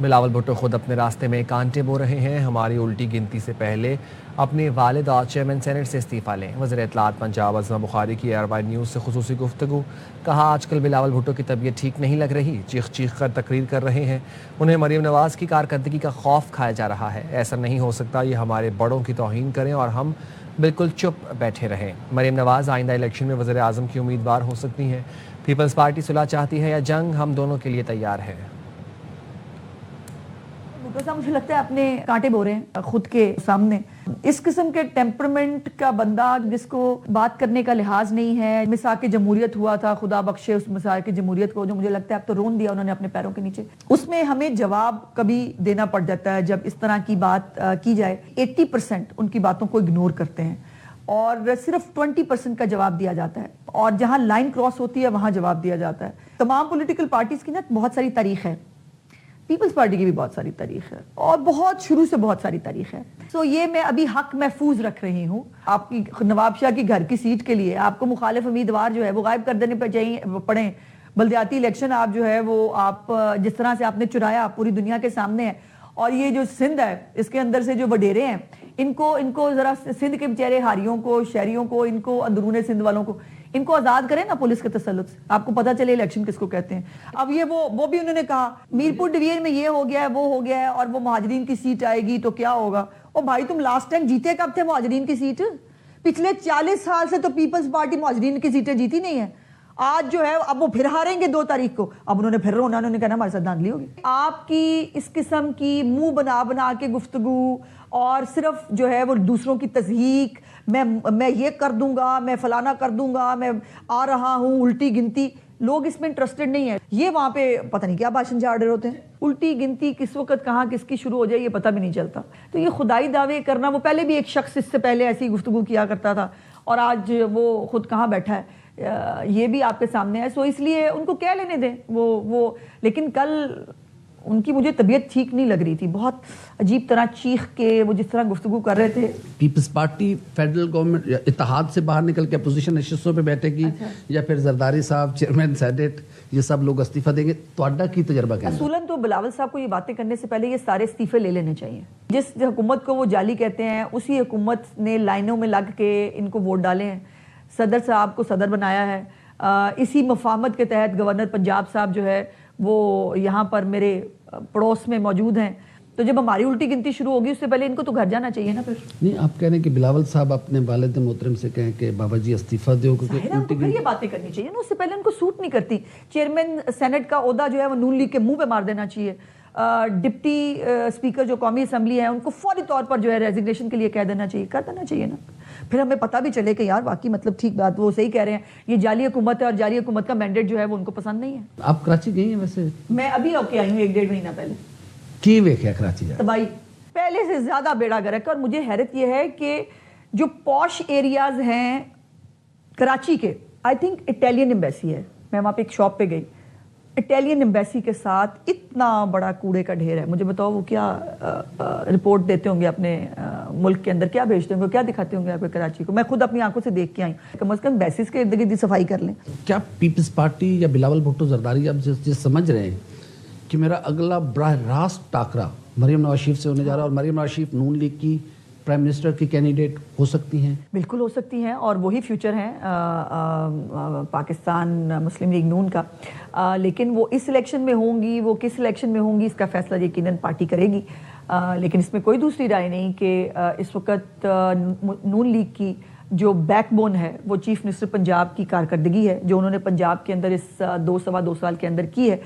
بلاول بھٹو خود اپنے راستے میں کانٹے بو رہے ہیں. ہماری الٹی گنتی سے پہلے اپنے والد اور چیئرمین سینٹ سے استعفیٰ لیں. وزیر اطلاعات پنجاب عظمہ بخاری کی ایئر نیوز سے خصوصی گفتگو. کہا آج کل بلاول بھٹو کی طبیعت ٹھیک نہیں لگ رہی, چیخ چیخ کر تقریر کر رہے ہیں. انہیں مریم نواز کی کارکردگی کا خوف کھایا جا رہا ہے. ایسا نہیں ہو سکتا, یہ ہمارے بڑوں کی توہین کریں اور ہم بالکل چپ بیٹھے رہیں. مریم نواز آئندہ الیکشن میں وزیر اعظم کی امیدوار ہو سکتی ہیں. پیپلز پارٹی صلح چاہتی ہے یا جنگ, ہم دونوں کے لیے تیار ہے. مجھے لگتا ہے اپنے کانٹے بو رہے ہیں خود کے سامنے. اس قسم کے ٹیمپرمنٹ کا بندہ جس کو بات کرنے کا لحاظ نہیں ہے. مساق جمہوریت ہوا تھا, خدا بخشے اس مساق جمہوریت کو, جو مجھے لگتا ہے اب تو رون دیا انہوں نے اپنے پیروں کے نیچے. اس میں ہمیں جواب کبھی دینا پڑ جاتا ہے جب اس طرح کی بات کی جائے. 80% ان کی باتوں کو اگنور کرتے ہیں اور صرف 20% کا جواب دیا جاتا ہے, اور جہاں لائن کراس ہوتی ہے وہاں جواب دیا جاتا ہے. تمام پولیٹیکل پارٹیز کی نا بہت ساری تاریخ ہے, پیپلز پارٹی کی بھی بہت ساری تاریخ ہے, اور بہت شروع سے بہت ساری تاریخ ہے. یہ میں ابھی حق محفوظ رکھ رہی ہوں. آپ کی نواب شاہ کی گھر کی سیٹ کے لیے آپ کو مخالف امیدوار جو ہے وہ غائب کر دینے پہ پڑیں. بلدیاتی الیکشن آپ جو ہے وہ آپ جس طرح سے آپ نے چرایا پوری دنیا کے سامنے ہے. اور یہ جو سندھ ہے اس کے اندر سے جو وڈیرے ہیں ان کو ذرا سندھ کے بیچارے ہاریوں کو, شہریوں کو, ان کو اندرون سندھ والوں کو ان کو آزاد کریں نا پولیس کے تسلط سے, آپ کو پتہ چلے الیکشن کس کو کہتے ہیں. اب یہ وہ بھی انہوں نے کہا میرپور ڈویژن میں یہ ہو گیا ہے وہ ہو گیا ہے اور وہ مہاجرین کی سیٹ آئے گی تو کیا ہوگا. او بھائی تم لاسٹ ٹائم جیتے کب تھے مہاجرین کی سیٹ؟ پچھلے 40 سال سے تو پیپلز پارٹی مہاجرین کی سیٹیں جیتی نہیں ہیں. آج جو ہے اب وہ پھر ہاریں گے 2 تاریخ کو. اب انہوں نے پھر رونا, انہوں نے کہنا ہمارے ساتھ دھاندلی ہوگی. آپ کی اس قسم کی منہ بنا کے گفتگو اور صرف جو ہے وہ دوسروں کی تضحیک, میں یہ کر دوں گا, میں فلانا کر دوں گا, میں آ رہا ہوں, الٹی گنتی, لوگ اس میں انٹرسٹڈ نہیں ہے. یہ وہاں پہ پتہ نہیں کیا بھاشن جھاڑ رہے ہوتے ہیں. الٹی گنتی کس وقت کہاں کس کی شروع ہو جائے یہ پتہ بھی نہیں چلتا. تو یہ خدائی دعوے کرنا, وہ پہلے بھی ایک شخص اس سے پہلے ایسی گفتگو کیا کرتا تھا اور آج وہ خود کہاں بیٹھا ہے, یہ بھی آپ کے سامنے ہے. سو اس لیے ان کو کہہ لینے دیں وہ لیکن کل ان کی مجھے طبیعت ٹھیک نہیں لگ رہی تھی. بہت عجیب طرح چیخ کے وہ جس طرح گفتگو کر رہے تھے. پیپلز پارٹی فیڈرل گورنمنٹ اتحاد سے باہر نکل کے اپوزیشن نشستوں پہ بیٹھے گی یا پھر زرداری صاحب چیئرمین سینیٹ یہ سب لوگ استعفیٰ دیں گے؟ تو اڈا کی تجربہ کیا ہے؟ اصولاً تو بلاول صاحب کو یہ باتیں کرنے سے پہلے یہ سارے استعفے لے لینے چاہیے. جس حکومت کو وہ جعلی کہتے ہیں اسی حکومت نے لائنوں میں لگ کے ان کو ووٹ ڈالے ہیں. صدر صاحب کو صدر بنایا ہے. اسی مفاہمت کے تحت گورنر پنجاب صاحب جو ہے وہ یہاں پر میرے پڑوس میں موجود ہیں. تو جب ہماری الٹی گنتی شروع ہوگی اس سے پہلے ان کو تو گھر جانا چاہیے نا. پھر نہیں, آپ کہہ رہے ہیں کہ بلاول صاحب اپنے والد محترم سے کہیں کہ بابا جی استعفیٰ دو, کیونکہ ان کو پھر یہ باتیں کرنی چاہیے نا, اس سے پہلے ان کو سوٹ نہیں کرتی. چیئرمین سینٹ کا عہدہ جو ہے وہ نون لیگ کے منہ پہ مار دینا چاہیے. ڈپٹی اسپیکر جو قومی اسمبلی ہے ان کو فوری طور پر جو ہے ریزگنیشن کے لیے کہہ دینا چاہیے نا. پھر ہمیں پتہ بھی چلے کہ یار واقعی مطلب ٹھیک بات, وہ صحیح کہہ رہے ہیں, یہ جعلی حکومت ہے اور جعلی حکومت کا مینڈیٹ جو ہے وہ ان کو پسند نہیں ہے. آپ کراچی گئی ہیں ویسے؟ میں ابھی ہو کے آئی ہوں 1-1.5 مہینہ پہلے. کی ویکھیا کراچی جا تباہی پہلے سے زیادہ بیڑا گرک. اور مجھے حیرت یہ ہے کہ جو پوش ایریاز ہیں کراچی کے, آئی تھنک اٹیلین ایمبیسی ہے, میں وہاں پہ ایک شاپ پہ گئی, اٹیلین ایمبیسی کے ساتھ اتنا بڑا کوڑے کا ڈھیر ہے. مجھے بتاؤ وہ کیا رپورٹ دیتے ہوں گے اپنے ملک کے اندر, کیا بھیجتے ہوں گے, کیا دکھاتے ہوں گے آپ کو کراچی کو. میں خود اپنی آنکھوں سے دیکھ کے آئی ہوں. کم از کم بیسس کے ارد گرد صفائی کر لیں. کیا پیپلز پارٹی یا بلاول بھٹو زرداری اب جس سمجھ رہے ہیں کہ میرا اگلا براہ راست ٹاکرا مریم نواز شریف سے ہونے جا رہا ہے اور مریم نواز شریف نون لیگ کی پرائم منسٹر کی کینڈیڈیٹ ہو سکتی ہیں؟ بالکل ہو سکتی ہیں, اور وہی فیوچر ہیں پاکستان مسلم لیگ نون کا. لیکن وہ اس الیکشن میں ہوں گی, وہ کس الیکشن میں ہوں گی, اس کا فیصلہ یقیناً پارٹی کرے گی. لیکن اس میں کوئی دوسری رائے نہیں کہ اس وقت نون لیگ کی جو بیک بون ہے وہ چیف منسٹر پنجاب کی کارکردگی ہے جو انہوں نے پنجاب کے اندر اس 2 سوا 2 سال کے اندر کی ہے.